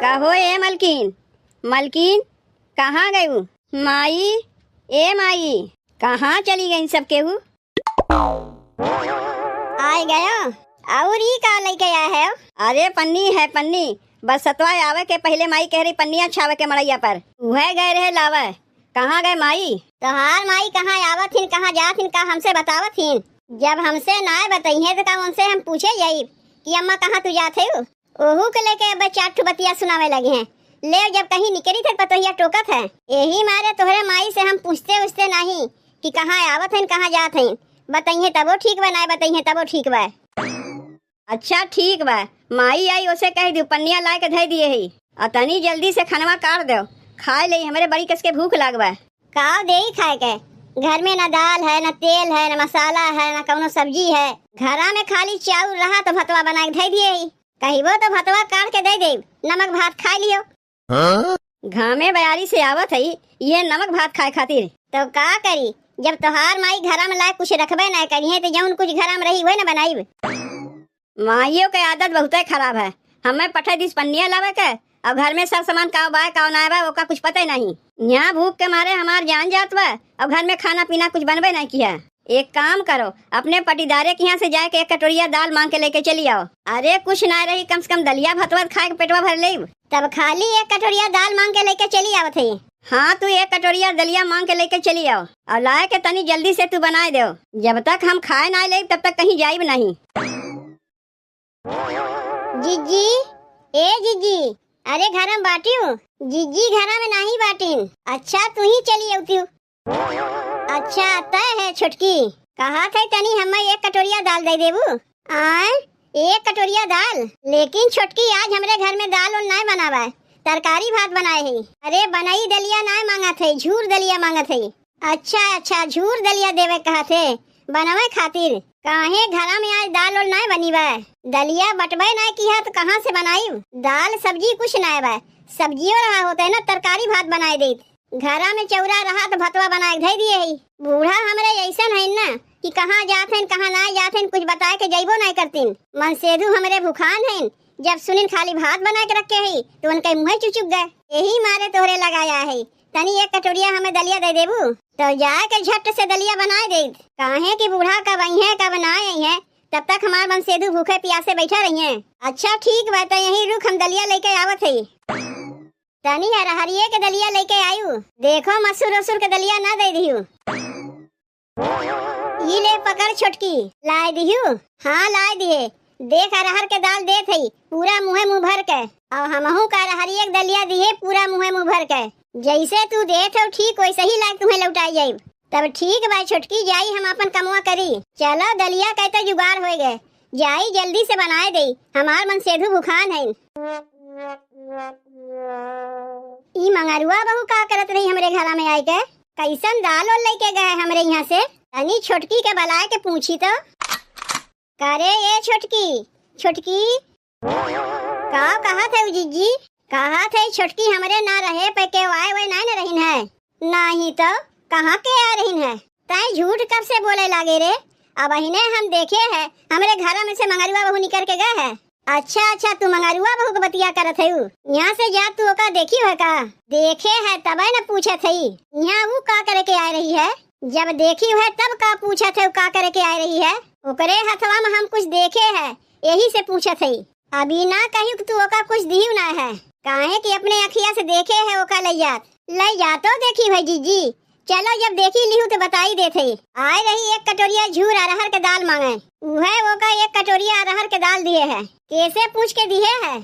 कहो ए मलकिन, मलकिन कहाँ गयू? माई, ए माई कहाँ चली गई सब केहू? आए गयो और ई का लेके आया है? अरे पन्नी है पन्नी, बस सतवा आवे के पहले माई कह रही पन्निया छावे के मड़ैया पर वह गए रहे लावे। कहाँ गए माई? तोहार माई कहाँ आवत हिन, कहाँ जात हिन, का हमसे बतावत हिन? जब हमसे ना बताइए तो का उनसे हम पूछे यही कि अम्मा कहाँ तू जाते हो? ओहू के लेके अब चार ठो बतिया सुनावे लगे हैं। ले जब कहीं निकली थे पतोहिया टोकत है, यही मारे तोहरे माई से हम पूछते नहीं कि कहाँ आवत हैं कहाँ जात हैं। बताइए तबो ठीक बा, ना बताइए तबो ठीक बा। अच्छा ठीक बा, माई आई उसे कह दू पन्निया ला के धै दिए ही और तनी जल्दी से खानवा काट दो, खाए ले हमरे बड़ी कस के भूख लागबा। का दे खाए के? घर में ना दाल है, ना तेल है, ना मसाला है, ना कौनो सब्जी है। घरा में खाली चावल रहा तो भतवा बना के धै दिए ही। कहिबो तो भतवा काट के दे दे, नमक भात खा लियो। घामे बयारी से आवत है ये नमक भात खाए खातिर, तो का करी? जब तोहार माई घरा में लाए कुछ रखबे ना करिए तो जौन कुछ घरा में रही वही ना बनाई। माइयों के आदत बहुत खराब है। हमें पठे दिस पन्निया लावे के और घर में सब सामान का बा का ना बा ओका कुछ पता ही नहीं। यहाँ भूख के मारे हमार जान जात बा और घर में खाना पीना कुछ बनबे नहीं किया। एक काम करो, अपने पटीदारे के यहाँ से जाके एक कटोरिया दाल मांग के लेके चली आओ। अरे कुछ ना रही कम से कम दलिया भतवा खाए के पेटवा भर ले, तब खाली एक कटोरिया दाल मांग के लेके चली आओ थे। हाँ तू एक कटोरिया दलिया मांग के लेके चली आओ और लाए के तनी जल्दी से तू बनाए दो। जब तक हम खाए ना ले तब तक कहीं जाइब नहीं। जीजी, ए जीजी, अरे घर में बाटी हूँ। जीजी घरा में नहीं बाटीन। अच्छा तू ही चली आती हूँ। अच्छा तय है छोटकी, कहा थे तनी हमें एक कटोरिया दाल दे देबू। आए एक कटोरिया दाल? लेकिन छोटकी आज हमरे घर में दाल और नहीं बनावा है, तरकारी भात बनाए है। अरे बनाई दलिया नहीं मांगा थे, झूर दलिया मांगा थे। अच्छा झूर दलिया देवे कहा थे बनावे खातिर। काहे घरा में आज दाल और नहीं बनी बा? दलिया बटबे नहीं किया तो कहाँ से बनाई? दाल सब्जी कुछ नहीं बा, सब्जियों रहा होता है ना, तरकारी भात बनाए दे। घरा में चौरा रहा तो भतवा बनाए धै दिए ही। बूढ़ा हमरे ऐसा है ना कि कहाँ जाते हैं कहाँ ना जाते हैं कुछ बताए के जइबो नहीं करतीन। मन सेधु हमरे भूखान है, जब सुनिन खाली भात बना के रखे ही तो उनके मुँह चुचुक गए। यही मारे तोहरे लगाया है तनी एक कटोरिया हमें दलिया दे देबू तो जाके झट से दलिया बनाए दे। काहे कि बूढ़ा कब आई है कब ना आई है, तब तक हमार मन सेधु भूखे प्यासे बैठा रही है। अच्छा ठीक बात है, यही रुक हम दलिया लेके आवत है। तनी हरिये के दलिया लेके आयु, देखो मसूर वसूर के दलिया ना दे दिहू। ये ले पकड़ छोटकी, लाए दिहू? हाँ लाए दिए। देख अरहर के दाल दे थी पूरा मुँह भर के, और हमहू का हरिये के दलिया दिए पूरा मुँह भर के। जैसे तू दे थे ठीक वैसे ही लायक तुम्हें लौटाई जाये। तब ठीक बा छोटकी, जाई हम अपन कमुआ करी। चलो दलिया कहते जुगाड़ हो गए, जाई जल्दी से बनाए दे, हमार मन सेधु भूखान है। ई मंगरुआ बहू का करत रही हमरे घरा में आई के? कैसन दाल और लेके गए हमरे यहाँ से? तनी छोटकी के बुलाए के पूछी तो। करे ये छोटकी, छोटकी का कहा थे जीजी? कहा थे छोटकी हमरे ना रहे पे के आए वही नहीं रहीन है। नहीं तो कहाँ के आ रहीन है? ताई झूठ कब से बोले लागे रे? अब अहिने हम देखे है हमरे घरा में से मंगरुआ बहू निकल के गए है। अच्छा तू मंगरुआ बहू को बतिया करत है? यहाँ से जा तू ओका देखी है का? देखे है तबे न पूछे थे यहाँ वो का करे के आ रही है। जब देखी है तब का पूछा थे का करे के आ रही है? ओकरे हथवा में हम कुछ देखे है यही से पूछा थे। अभी ना कही तू ओका कुछ दियू ना है, काहे कि अपने अखिया से देखे है ओका ले जा तो देखी है जीजी। चलो जब देखी लिहू तो बताई देते। आए रही एक कटोरिया झूर अरहर के दाल मांगे, वह वो का एक कटोरिया अरहर के दाल दिए है। कैसे पूछ के दिए है?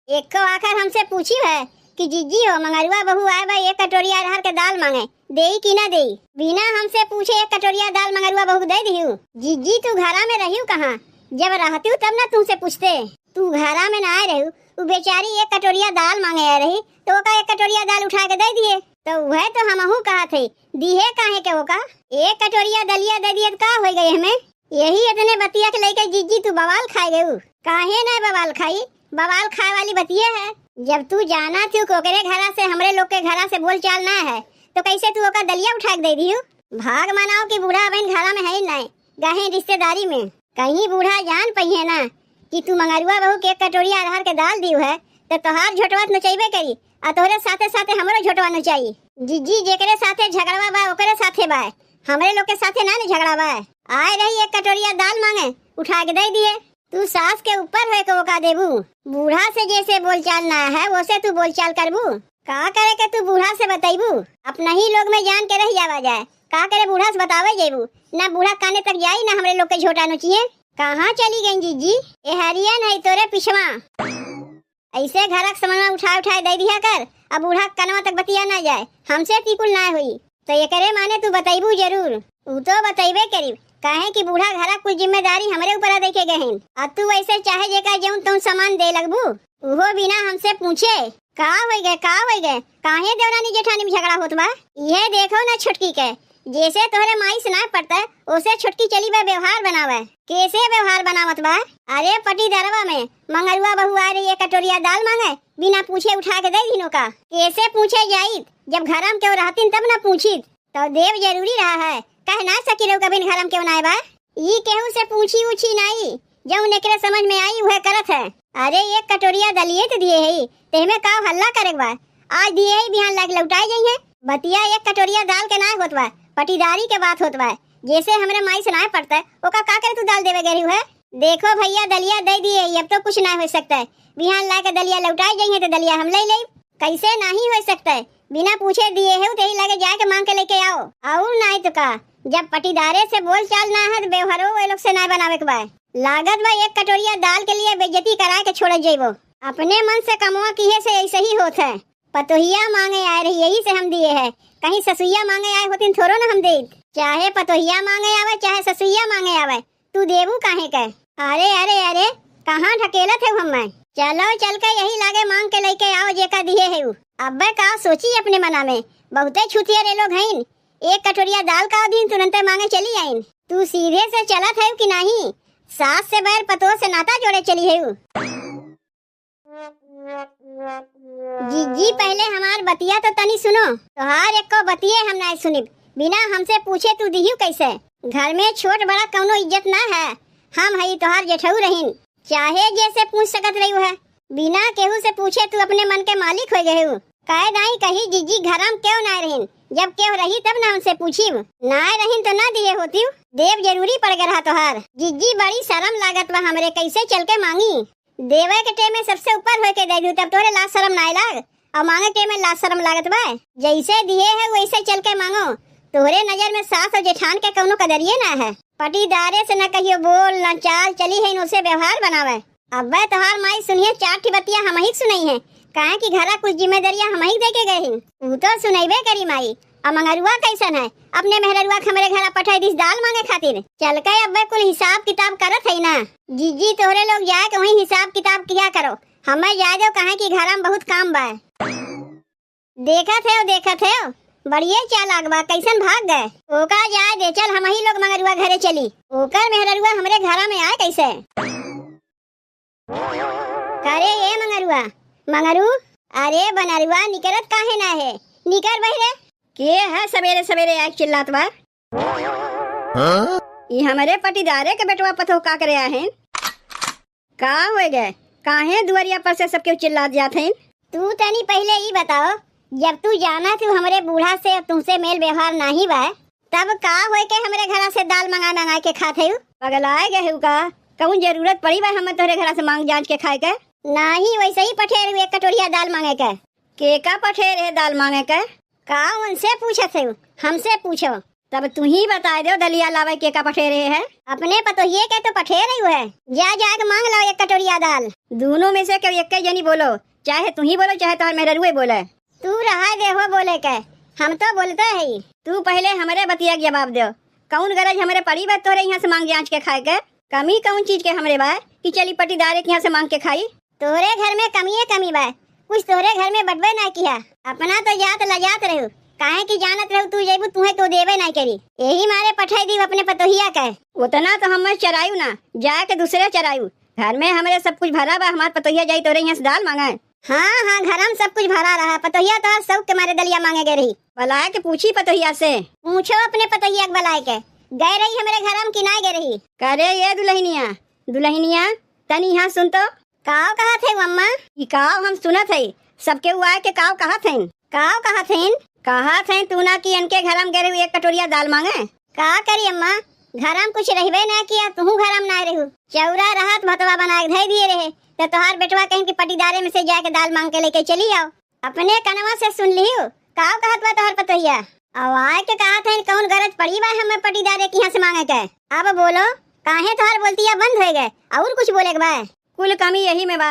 एक को आकर हमसे पूछी है कि जीजी हो मंगरुआ बहू आए भाई एक कटोरिया अरहर के दाल मांगे, देई कि ना देई? बिना हमसे पूछे एक कटोरिया दाल मंगरुआ बहू दे दिहू। जीजी तू घरा में रही कहाँ? जब रहती हूँ तब ना तुमसे पूछते। तू घरा में ना आए रही, वो बेचारी एक कटोरिया दाल मांगे आ रही तो वो का एक कटोरिया दाल उठा के दे दिए। तो वह तो हमहू कहा थे दिहे काहे के वो का एक कटोरिया दलिया दे दिए का हो गए हमें। यही इतने बतिया के लेके जीजी तू बवाल खाए गए। काहे ना बवाल खाई? बवाल खाए वाली बतिया है। जब तू जाना थी कोकरे घरा से हमरे लोग के घरा से बोल चाल ना है तो कैसे तू ओका दलिया उठा के दे दियो? भाग मनाओ कि बूढ़ा बहन घरा में है नहीं, गहे रिश्तेदारी में। कहीं बूढ़ा जान पही है ना कि तू मंगरुआ बहू के कटोरिया अरहर के दाल दी है तो तोहार झोटवा नचैबे करी आ तोहरे साथे साथे हमरो झोटवा नचाई। जिज्जी जेकरे साथे झगड़वा बा ओकरे साथे बा, हमरे लोग के साथे ना झगड़ा बा। आए रही एक कटोरिया दाल मांगे, उठा के दे दिए। तू सास के ऊपर है को का देबू? बूढ़ा से जैसे बोलचाल ना है वैसे तू बोलचाल करबू। का करे के तू बूढ़ा से बताइबू? अपना ही लोग में जान के रह जावा जाए। का करे बूढ़ा से बतावे जेबू? ना बूढ़ा काने तक जाई ना हमरे लोग के झोटा नचिए। कहाँ चली गई जीजी? ए हरिया नहीं तोरे पिछवा। ऐसे घरक समनवा उठा उठाए दे दिया कर, अब बूढ़ा कनवा तक बतिया ना जाए, हमसे टिकुल ना हुई। तो ये करे माने तू बताइबू जरूर। ऊ तो बताइबे करीब, काहे कि बूढ़ा घरक कुछ जिम्मेदारी हमरे ऊपर देके गए। अब तू ऐसे चाहे जेका जऊं तुम सामान दे लगबू, उहो बिना हमसे पूछे। का हो गए काहे देवरानी जेठानी में झगड़ा होत बा? ये देखो ना छुटकी के, जैसे तोहरे माई से ना पड़ता उसे छुटकी चली बा व्यवहार बनावे। कैसे व्यवहार बनावत बा? अरे पटी दरवा में मंगरुआ बहू आ रही है, कटोरिया दाल मांगे, बिना पूछे उठा के दे दिनो का। कैसे पूछे जाई? जब घरम क्यों रहतीन तब ना पूछी तो देव जरूरी रहा है। कह ना सकी रहो कभी घरम क्यों ना बा? ई केहू से पूछी उछी नहीं, जब नेकरे समझ में आई वह करत है। अरे एक कटोरिया दलिए तो दिए है, तेमे का हल्ला करे बा? आज दिए है बिहान लाग लौटाई जाई है। बतिया एक कटोरिया दाल के ना होत बा, पटीदारी के बात होत बा। जैसे हमरे माई से ना पड़ता ओका का करे तू दाल देवे गरी है? देखो भैया दलिया दे दिए, अब तो कुछ ना हो सकता है। बिहान ला के दलिया लौटाई जाई है तो दलिया हम ले ले। कैसे नहीं हो सकता है? बिना पूछे दिए है तो ही लगे जाके मांग के लेके आओ। और नहीं तो का, जब पटीदारे से बोल चाल ना है तो व्यवहारो वे लोग से ना बनावे के बा। लागत बा एक कटोरिया दाल के लिए बेइज्जती करा के छोड़ जेबो। अपने मन से कमवा किए से ऐसे ही होत है। पतोहिया मांगे आए रही यही से हम दिए है, कहीं ससुइया मांगे आए होती थोड़ो ना हम दे। चाहे पतोहिया मांगे आवे चाहे ससुइया मांगे आवे, तू देबू काहे के? अरे अरे अरे कहाँ ढकेलत है हम? चलो चल के यही लागे मांग के लेके आओ जेका दिए है। अब का सोची अपने मना में, बहुते छुतिया रे लोग हैं। एक कटोरिया दाल का दिन तुरंत मांगे चली आईन। तू सीधे से चलत है कि नहीं? सास से बैर पतो से नाता जोड़े चली है। जीजी पहले हमार बतिया तो तनी सुनो। तोहार एक को बतिये हम ना सुनी, बिना हमसे पूछे तू दिहियो कैसे? घर में छोट बड़ा कौनो इज्जत ना है। हम हई तोहार जेठऊ रहीन, चाहे जैसे पूछ सकत रही है। बिना केहू से पूछे तू अपने मन के मालिक हो गए हो। कहे नहीं कही जीजी घरम क्यों ना रहीन? जब क्यों रही तब ना हमसे पूछी, ना रहीन तो ना दिए होती। देव जरूरी पड़ गया तोहार। जीजी बड़ी शर्म लागत बा हमरे, कैसे चल के मांगी? देवे के टे में सबसे ऊपर होके दे दूं तब तोरे लाज शर्म ना लाग, और मांगे के में लाज शर्म लागत बा। जैसे दिए है वैसे चल के मांगो। तोरे नजर में सास और जेठान के कौनो कदरिये ना है। पटीदारे से न कहियो बोल न चाल चली है, उनसे व्यवहार बनावे। अब तोहार माई सुनिए चारठी बतिया हम ही सुनाई है, काहे कि घरा कुछ जिम्मेदारियां हम ही दे के गए हैं। तू तो सुनाइबे करी माई। अब मंगरुआ कैसन है? अपने मेहररुआ हमरे घर पठाई दिस दाल मांगे खातिर। चल के अब कुल हिसाब किताब करत है ना। जीजी तोहरे लोग जाए के वही हिसाब किताब किया करो, हमें जाए दो काहे कि घर में बहुत काम बा। देखत है बढ़िया चालाक बा, कैसन भाग गए। ओका जाए दे, चल हम ही लोग मंगरुआ घरे चली। ओकर मेहररुआ हमरे घर में आए कैसे? करे ये मंगरू अरे बनरुआ निकरत काहे ना है? निकर बहरे के है सवेरे सवेरे आके चिल्लात बा। ये हमारे पटीदारे के बेटवा पतो का करे हैं? का हो गए? काहे दुआरिया पर से सबके चिल्लात जात हैं? तू तनी पहले ही बताओ, जब तू जाना तू हमरे बूढ़ा से तुमसे मेल व्यवहार नहीं बा, तब का होए के हमरे घरा से दाल मंगा के खाते हो? पगलाए गए हो का? कौन जरूरत पड़ी बा हमें तोरे घरा से मांग जांच के खाए के? नहीं वैसे ही पठेर हुए कटोरिया दाल मांगे के का पठेर है दाल मांगे के? का उनसे पूछत है? हमसे पूछो तब तू ही बता दो दलिया लावे के का पठेर है। अपने पतोहिए के तो पठेर ही है, जा के मांग लो एक कटोरिया दाल। दोनों में से कोई एक जनी बोलो, चाहे तू ही बोलो चाहे तोहर मेहररुए बोले। तू रहा दे हो बोले के, हम तो बोलते है। तू पहले हमारे बतिया के जवाब दो, कौन गरज हमारे पड़ी बा तोरे यहाँ से मांग जांच के खाए के? कमी कौन चीज के हमरे बा कि चली पटीदारे के यहाँ से मांग के खाई? तोरे घर में कमी बा, कुछ तोरे घर में बटबे ना किया। अपना तो जात लजात रहो, काहे की जानत रहो तू जेबू तुहे तो देवे ना करी। यही मारे पठाई दी अपने पतोहिया के। उतना तो हम चरायू ना, जाके दूसरे चरायू। घर में हमारे सब कुछ भरा बा, हमार पतोहिया जाई तोरे यहाँ से दाल मांगे। हाँ घर में सब कुछ भरा रहा, पतोहिया तो सब के मारे दलिया मांगे गए रही। बलाए के पूछी पतोहिया से, पूछो अपने पतोहिया के बलाए के गए रही हमारे घर में कि ना गए रही। करे ये दुल्हनिया तनी यहाँ सुन तो, काव कहा थे अम्मा? ई काव हम सुनत है सबके हुआ है के काव कहा थे? काव कहा थे तू ना कि इनके घर में गए एक कटोरिया दाल मांगे। का करी अम्मा, घर में कुछ रहबे ना किया, तू घर में ना रहू, चौरा रहत भतवा बना के धई दिए रहे तो तोहार बेटवा कहीं की पटीदारे में से जाके दाल मांग के लेके चली आओ। अपने कनवा से सुन लियो काव कहत बा तोहर पतोहिया। अब आए के कहा थे कौन गरज पड़ी बा हमें पटीदारे के यहाँ से मांगे के। अब बोलो काहे तोहर बोलतिया बंद हो गए और कुछ बोले के बा? कुल कमी यही में बा।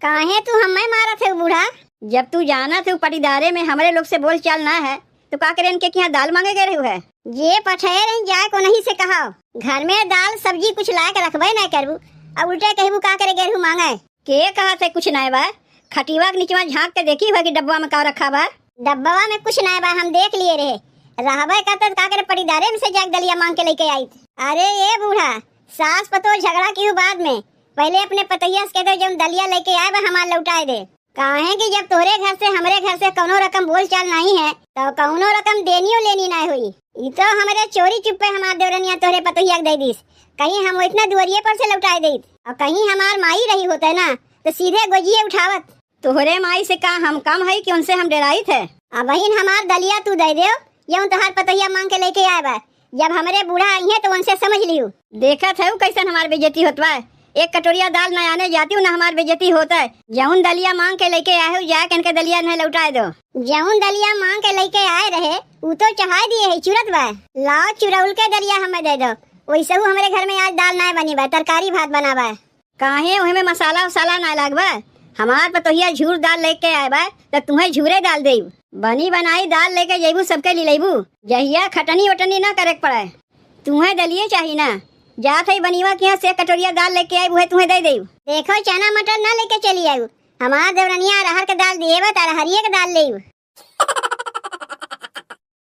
काहे तू हमें मारा थे बूढ़ा? जब तू जाना थे पटीदारे में हमारे लोग से बोल चाल ना है तो का करे इनके यहाँ दाल मांगे गए रहे है। ये पठेर जाए को नहीं से कहा घर में दाल सब्जी कुछ ला के रखबे ना करबू और उल्टे कहबू का करे गए मांगे। के कहा थे कुछ ना बा? खटिवा के नीचे झाँक के देखी है कि डब्बा में का रखा बा? डब्बा में कुछ ना बा, हम देख लिए रहे। रहबे का करे पटीदारे में से जाके दलिया मांग के लेके आई। अरे ये बूढ़ा सास पतो झगड़ा की बाद में पहले अपने पतैया से कहते जब दलिया लेके आए वह हमारे लौटाए दे। काहे कि जब तोहरे घर से हमरे घर से कौनो रकम बोल चाल नहीं है तो कौनो रकम देनी लेनी नहीं हुई। ये तो हमारे चोरी चुप्पे हमार देवरनिया तोहरे पतैया दे दीस, कहीं हम इतना दुआरिये पर से लौटाए दी और कहीं हमार माई रही होते ना तो सीधे गोजिए उठावत। तोहरे माई से का हम कम है कि उनसे हम डराई थे। अब बहन हमार दलिया तू दे दे या तोहार पतैया मांग के लेके आए बा। जब हमारे बूढ़ा आई है तो उनसे समझ लियो। देखा था कैसन हमार बेइज्जती होत बा। एक कटोरिया दाल न आने जाती हूँ ना हमार बेइज्जती होता है। जौन दलिया मांग के लेके आए हो जाके इनके दलिया न लौटाए दो। जौन दलिया मांग के लेके आए रहे वो तो चढ़ा दिए है चुरत बा। लाओ चुरौल के दलिया हमें दे दो। वैसे हमारे घर में आज दाल ना बनी बा, तरकारी भात बना बा। काहे उहे मसाला वसाला ना लागबा। हमार पतोहिया झूर दाल लेके आए बा तो तुम्हें झूरे दाल दे बनी बनाई दाल लेके जेबू सबके ले लेबू। जहिया खटनी वटनी ना करे पड़े तुम्हें दलिए चाहिए ना। जात है बनीवा के यहाँ से कटोरिया दाल लेके आई वो तुम्हें दे दे। देखो चना मटर ना लेके चली आई, हमार देवरनिया अरहर के दाल दिए बा, अरहरिये के दाल ले।